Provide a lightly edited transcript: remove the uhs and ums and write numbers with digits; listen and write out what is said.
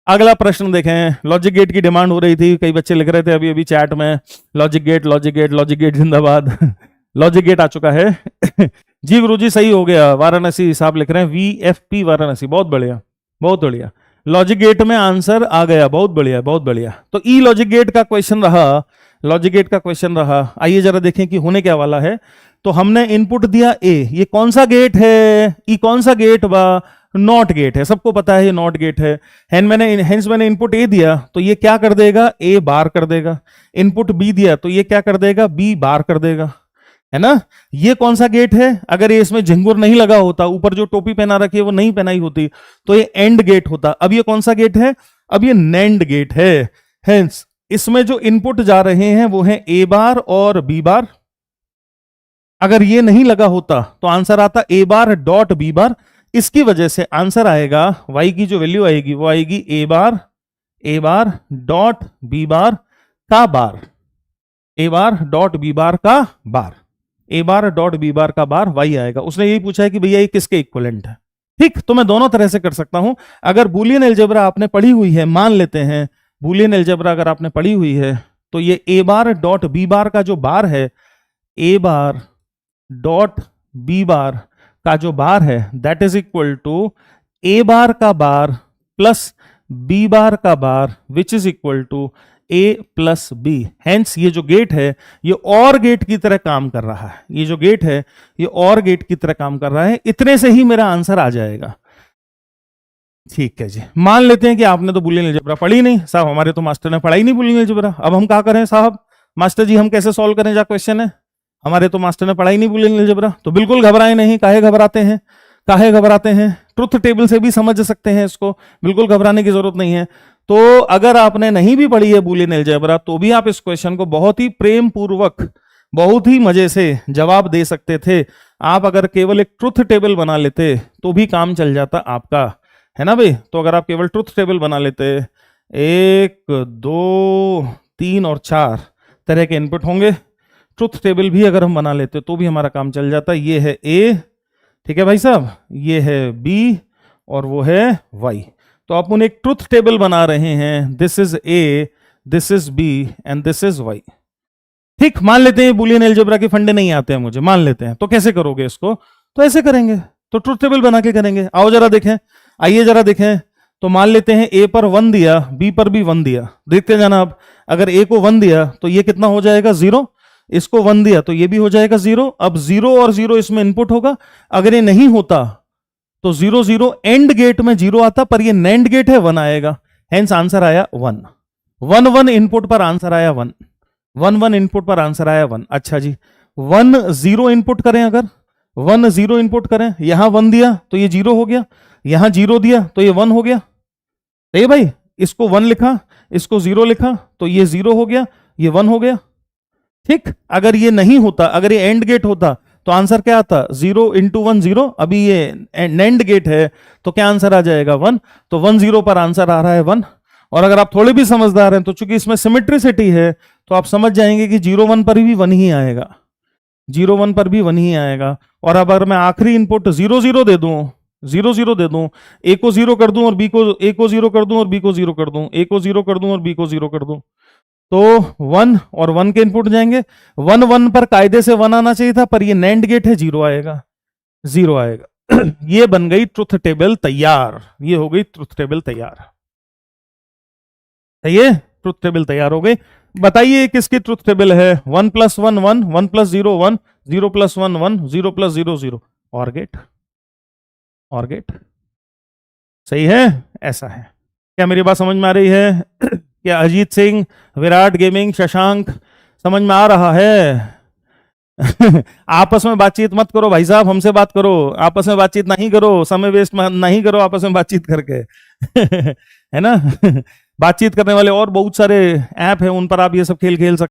अगला प्रश्न देखें, लॉजिक गेट की डिमांड हो रही थी, कई बच्चे लिख रहे थे अभी अभी चैट में, logic gate logic gate logic gate जिंदाबाद। लॉजिक गेट आ चुका है। जी गुरुजी सही हो गया, वाराणसी साहब लिख रहे हैं VFP वाराणसी, बहुत बढ़िया बहुत बढ़िया। लॉजिक गेट में आंसर आ गया, बहुत बढ़िया बहुत बढ़िया। तो ई लॉजिक गेट का क्वेश्चन रहा, लॉजिक गेट का क्वेश्चन रहा। आइए जरा देखें कि होने क्या वाला है। तो हमने इनपुट दिया ए, ये कौन सा गेट है, ई कौन सा गेट बा, नॉट गेट है, सबको पता है ये नॉट गेट है। हेंस मैंने इनपुट ए दिया तो ये क्या कर देगा, ए बार कर देगा। इनपुट बी दिया तो ये क्या कर देगा, बी बार कर देगा, है ना। ये कौन सा गेट है, अगर ये इसमें झिंगुर नहीं लगा होता, ऊपर जो टोपी पहना रखी है वो नहीं पहनाई होती, तो ये एंड गेट होता। अब ये कौन सा गेट है, अब ये नैंड गेट है। हेंस इसमें जो इनपुट जा रहे हैं वो है ए बार और बी बार। अगर ये नहीं लगा होता तो आंसर आता ए बार डॉट बी बार। इसकी वजह से आंसर आएगा, y की जो वैल्यू आएगी वो आएगी ए बार डॉट बी बार का बार, ए बार डॉट बी बार का बार, ए बार डॉट बी बार का बार y आएगा। उसने यही पूछा है कि भैया ये किसके इक्विवेलेंट है। ठीक, तो मैं दोनों तरह से कर सकता हूं। अगर बूलियन अलजेब्रा आपने पढ़ी हुई है, मान लेते हैं बूलियन अलजेब्रा अगर आपने पढ़ी हुई है, तो ये ए बार डॉट बी बार का जो बार है, ए बार डॉट बी बार का जो बार है, that is equal to A bar का बार प्लस बी बार का bar, which is equal to A plus B. Hence ये जो गेट है ये और गेट की तरह काम कर रहा है, ये जो गेट है ये और गेट की तरह काम कर रहा है। इतने से ही मेरा आंसर आ जाएगा। ठीक है जी, मान लेते हैं कि आपने तो बूलियन अलजेब्रा पढ़ी नहीं। साहब हमारे तो मास्टर ने पढ़ाई नहीं बूलियन अलजेब्रा, अब हम क्या करें साहब, मास्टर जी हम कैसे सॉल्व करें जा क्वेश्चन है, हमारे तो मास्टर ने पढ़ाई नहीं बूलियन अलजेब्रा। तो बिल्कुल घबराए नहीं, काहे घबराते हैं, काहे घबराते हैं, ट्रुथ टेबल से भी समझ सकते हैं इसको, बिल्कुल घबराने की जरूरत नहीं है। तो अगर आपने नहीं भी पढ़ी है बूलियन अलजेब्रा तो भी आप इस क्वेश्चन को बहुत ही प्रेम पूर्वक, बहुत ही मजे से जवाब दे सकते थे। आप अगर केवल एक ट्रुथ टेबल बना लेते तो भी काम चल जाता आपका, है ना भाई। तो अगर आप केवल ट्रुथ टेबल बना लेते, 1 2 3 और 4 तरह के इनपुट होंगे, ट्रुथ टेबल भी अगर हम बना लेते तो भी हमारा काम चल जाता। ये है ए, ठीक है भाई साहब, ये है बी और वो है वाई। तो अपन एक ट्रुथ टेबल बना रहे हैं, this is A, this is B and this is Y. ठीक, मान लेते हैं बूलियन अलजेब्रा के फंडे नहीं आते हैं मुझे, मान लेते हैं। तो कैसे करोगे इसको, तो ऐसे करेंगे, तो ट्रुथ टेबल बना के करेंगे। आओ जरा देखें, आइए जरा देखें। तो मान लेते हैं ए पर 1 दिया, बी पर भी 1 दिया, देखते जाना। अब अगर ए को 1 दिया तो ये कितना हो जाएगा 0, इसको 1 दिया तो ये भी हो जाएगा 0। अब 0 और 0 इसमें इनपुट होगा। अगर ये नहीं होता तो 0 0 एंड गेट में 0 आता, पर ये नैंड गेट है 1 आएगा। हेंस आंसर आया 1 1 1 इनपुट पर आंसर आया 1 1 1 इनपुट पर आंसर आया 1। अच्छा जी, 1 0 इनपुट करें, अगर 1 0 इनपुट करें, यहां 1 दिया तो ये 0 हो गया, यहां 0 दिया तो ये 1 हो गया। सही भाई, इसको 1 लिखा, इसको 0 लिखा तो ये 0 हो गया, ये 1 हो गया। ठीक, अगर ये नहीं होता, अगर ये एंड गेट होता तो आंसर क्या आता, 0 × 1 0। अभी ये नैंड गेट है तो क्या आंसर आ जाएगा 1। तो 1 0 पर आंसर आ रहा है 1। और अगर आप थोड़े भी समझदार हैं तो चूंकि इसमें सिमेट्रिसिटी है तो आप समझ जाएंगे कि 0 1 पर भी 1 ही आएगा, 0 1 पर भी 1 ही आएगा। और अब अगर मैं आखिरी इनपुट 0 0 दे दूं, 0 0 दे दूं, ए को 0 कर दूं और बी को, ए को 0 कर दूं और बी को 0 कर दूं, ए को 0 कर दूं और बी को 0 कर दूं, तो 1 और 1 के इनपुट जाएंगे। 1 1 पर कायदे से 1 आना चाहिए था, पर ये नैंड गेट है, 0 आएगा, 0 आएगा। ये बन गई ट्रुथ टेबल तैयार, ये हो गई ट्रुथ टेबल तैयार। ये ट्रुथ टेबल तैयार हो गई। बताइए किसकी ट्रुथ टेबल है, 1 + 1 1, 1 + 0 1, 0 + 1 1, 0 + 0 0, और गेट, और गेट। सही है, ऐसा है। क्या मेरी बात समझ में आ रही है? क्या अजीत सिंह, विराट गेमिंग, शशांक समझ में आ रहा है? आपस में बातचीत मत करो भाई साहब, हमसे बात करो, आपस में बातचीत नहीं करो, समय वेस्ट नहीं करो आपस में बातचीत करके। है ना। बातचीत करने वाले और बहुत सारे ऐप हैं, उन पर आप ये सब खेल खेल सकते